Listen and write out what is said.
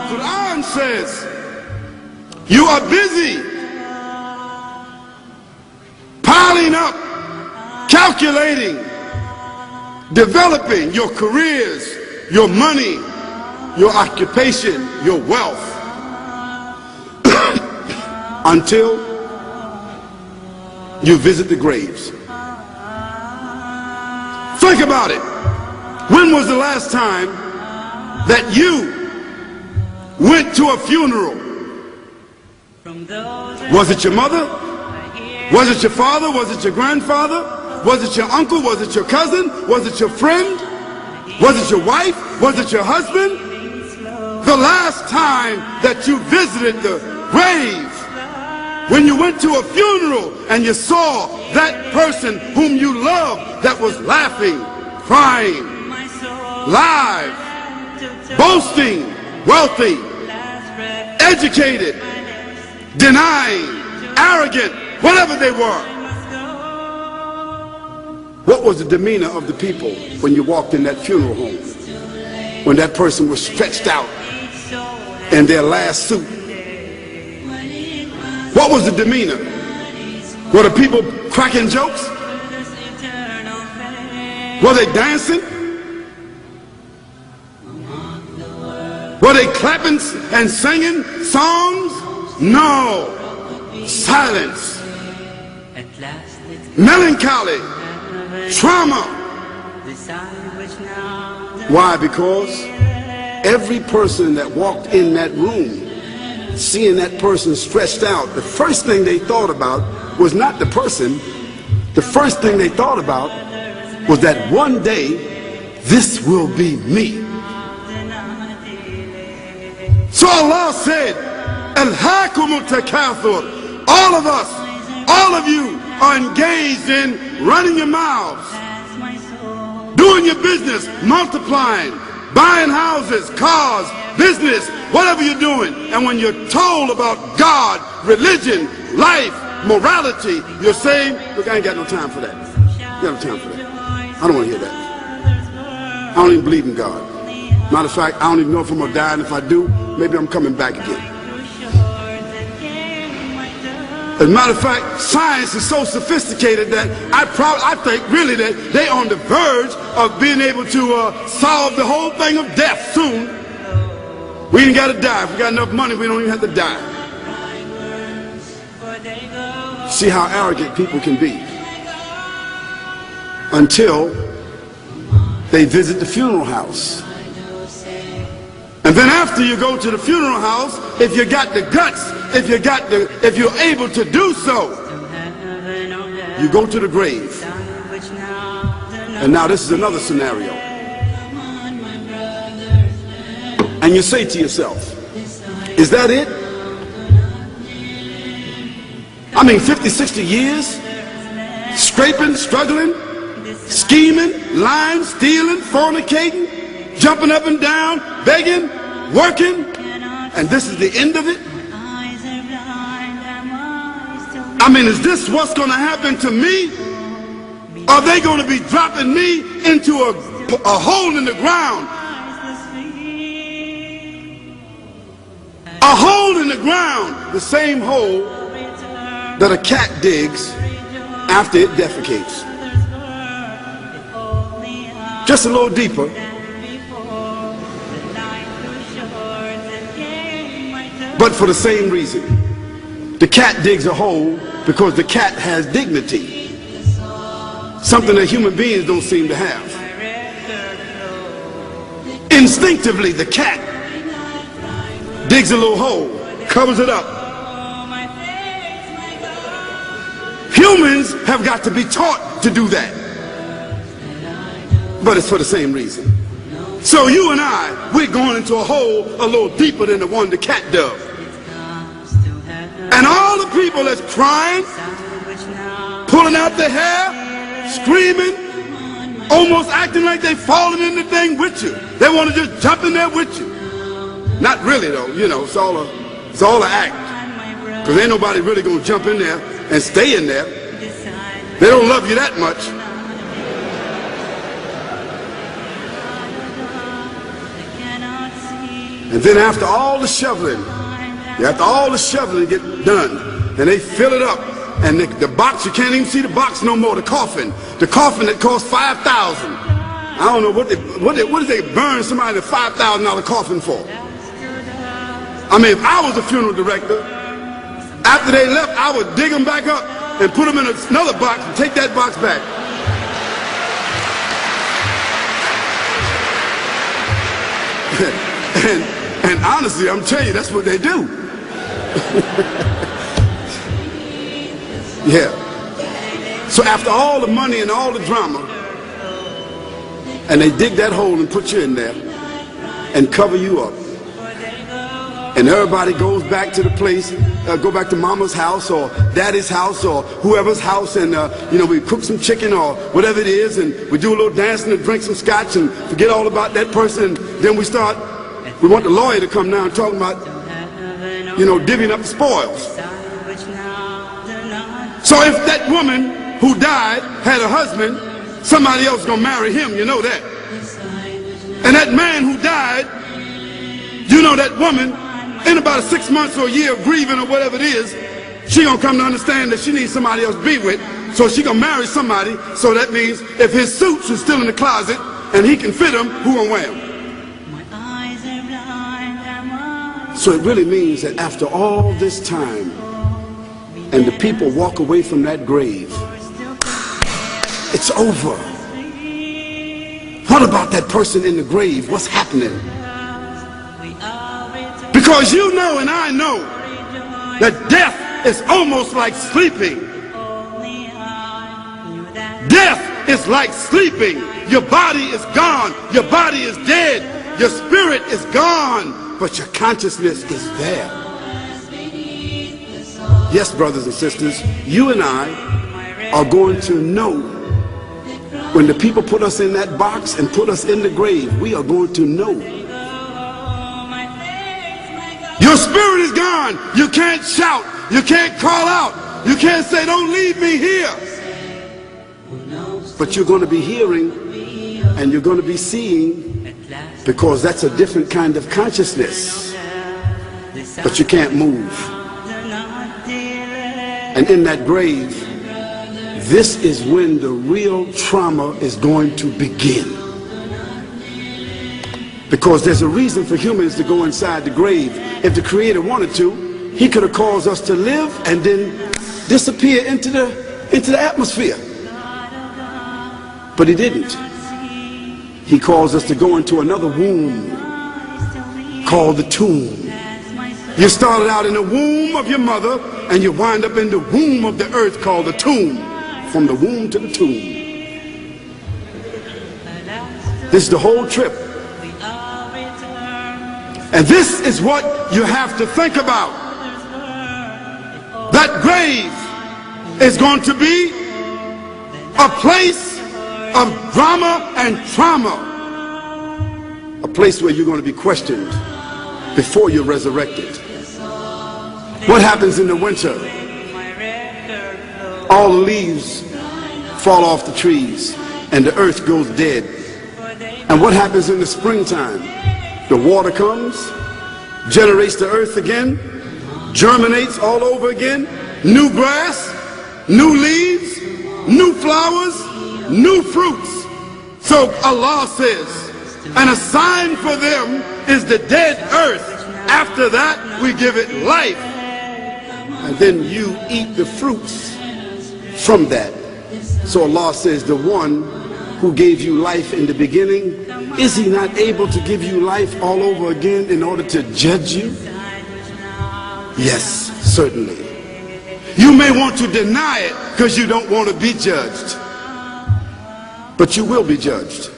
Quran says you are busy piling up, calculating, developing your careers, your money, your occupation, your wealth until you visit the graves. Think about it. When was the last time that you went to a funeral? Was it your mother? Was it your father? Was it your grandfather? Was it your uncle? Was it your cousin? Was it your friend? Was it your wife? Was it your husband? The last time that you visited the grave, when you went to a funeral and you saw that person whom you loved that was laughing, crying, live, boasting, wealthy, educated, denying, arrogant, whatever they were. What was the demeanor of the people when you walked in that funeral home? When that person was stretched out in their last suit? What was the demeanor? Were the people cracking jokes? Were they dancing? Were they clapping and singing songs? No. Silence. Melancholy. Trauma. Why? Because every person that walked in that room, seeing that person stretched out, the first thing they thought about was not the person. The first thing they thought about was that one day this will be me. So Allah said, Alhaakumut takathur. All of us, all of you are engaged in running your mouths, doing your business, multiplying, buying houses, cars, business, whatever you're doing. And when you're told about God, religion, life, morality, you're saying, look, I ain't got no time for that. I ain't got no time for that. I don't want to hear that. I don't even believe in God. Matter of fact, I don't even know if I'm going to die, and if I do, maybe I'm coming back again. As a matter of fact, science is so sophisticated that I think really that they're on the verge of being able to solve the whole thing of death soon. We ain't got to die. If we got enough money, we don't even have to die. See how arrogant people can be until they visit the funeral house. And then after you go to the funeral house, if you got the guts, if you're able to do so, you go to the grave. And now this is another scenario. And you say to yourself, is that it? I mean, 50, 60 years, scraping, struggling, scheming, lying, stealing, fornicating, jumping up and down, begging, working, and this is the end of it? I mean, is this what's going to happen to me? Are they going to be dropping me into a hole in the ground? A hole in the ground, the same hole that a cat digs after it defecates. Just a little deeper. But for the same reason. The cat digs a hole because the cat has dignity. Something that human beings don't seem to have. Instinctively, the cat digs a little hole, covers it up. Humans have got to be taught to do that. But it's for the same reason. So you and I, we're going into a hole a little deeper than the one the cat dug. And all the people that's crying, pulling out their hair, screaming, almost acting like they falling in the thing with you. They want to just jump in there with you. Not really though, you know, it's all an act. Because ain't nobody really going to jump in there and stay in there. They don't love you that much. And then after all the shoveling, get done, and they fill it up, and the box, you can't even see the box no more, the coffin that cost $5,000. I don't know what did they burn somebody in a $5,000 coffin for? I mean, if I was a funeral director, after they left, I would dig them back up and put them in another box and take that box back. and honestly, I'm telling you, that's what they do. Yeah. So after all the money and all the drama, and they dig that hole and put you in there and cover you up, and everybody goes back to the place, go back to mama's house or daddy's house or whoever's house, and you know, we cook some chicken or whatever it is, and we do a little dancing and drink some scotch and forget all about that person, and then we want the lawyer to come now and talk about, you know, divvying up the spoils. So if that woman who died had a husband, somebody else is gonna marry him, you know that. And that man who died, you know, that woman, in about 6 months or a year of grieving or whatever it is, she gonna come to understand that she needs somebody else to be with, so she gonna marry somebody. So that means if his suits are still in the closet and he can fit them, who gonna wear them? So it really means that after all this time, and the people walk away from that grave, it's over. What about that person in the grave? What's happening? Because you know and I know that death is almost like sleeping. Death is like sleeping. Your body is gone. Your body is dead. Your spirit is gone. But your consciousness is there. Yes, brothers and sisters, you and I are going to know when the people put us in that box and put us in the grave. We are going to know. Your spirit is gone. You can't shout. You can't call out. You can't say, don't leave me here. But you're going to be hearing and you're going to be seeing, because that's a different kind of consciousness. But you can't move. And in that grave, this is when the real trauma is going to begin. Because there's a reason for humans to go inside the grave. If the Creator wanted to, He could have caused us to live and then disappear into the atmosphere. But He didn't. He caused us to go into another womb called the tomb. You started out in the womb of your mother, and you wind up in the womb of the earth called the tomb. From the womb to the tomb. This is the whole trip. And this is what you have to think about. That grave is going to be a place of drama and trauma. A place where you're going to be questioned before you're resurrected. What happens in the winter? All the leaves fall off the trees and the earth goes dead. And what happens in the springtime? The water comes, generates the earth again, germinates all over again, new grass, new leaves, new flowers, new fruits. So Allah says, and a sign for them is the dead earth. After that, we give it life. And then you eat the fruits from that. So Allah says, the one who gave you life in the beginning, is He not able to give you life all over again in order to judge you? Yes, certainly. You may want to deny it because you don't want to be judged. But you will be judged.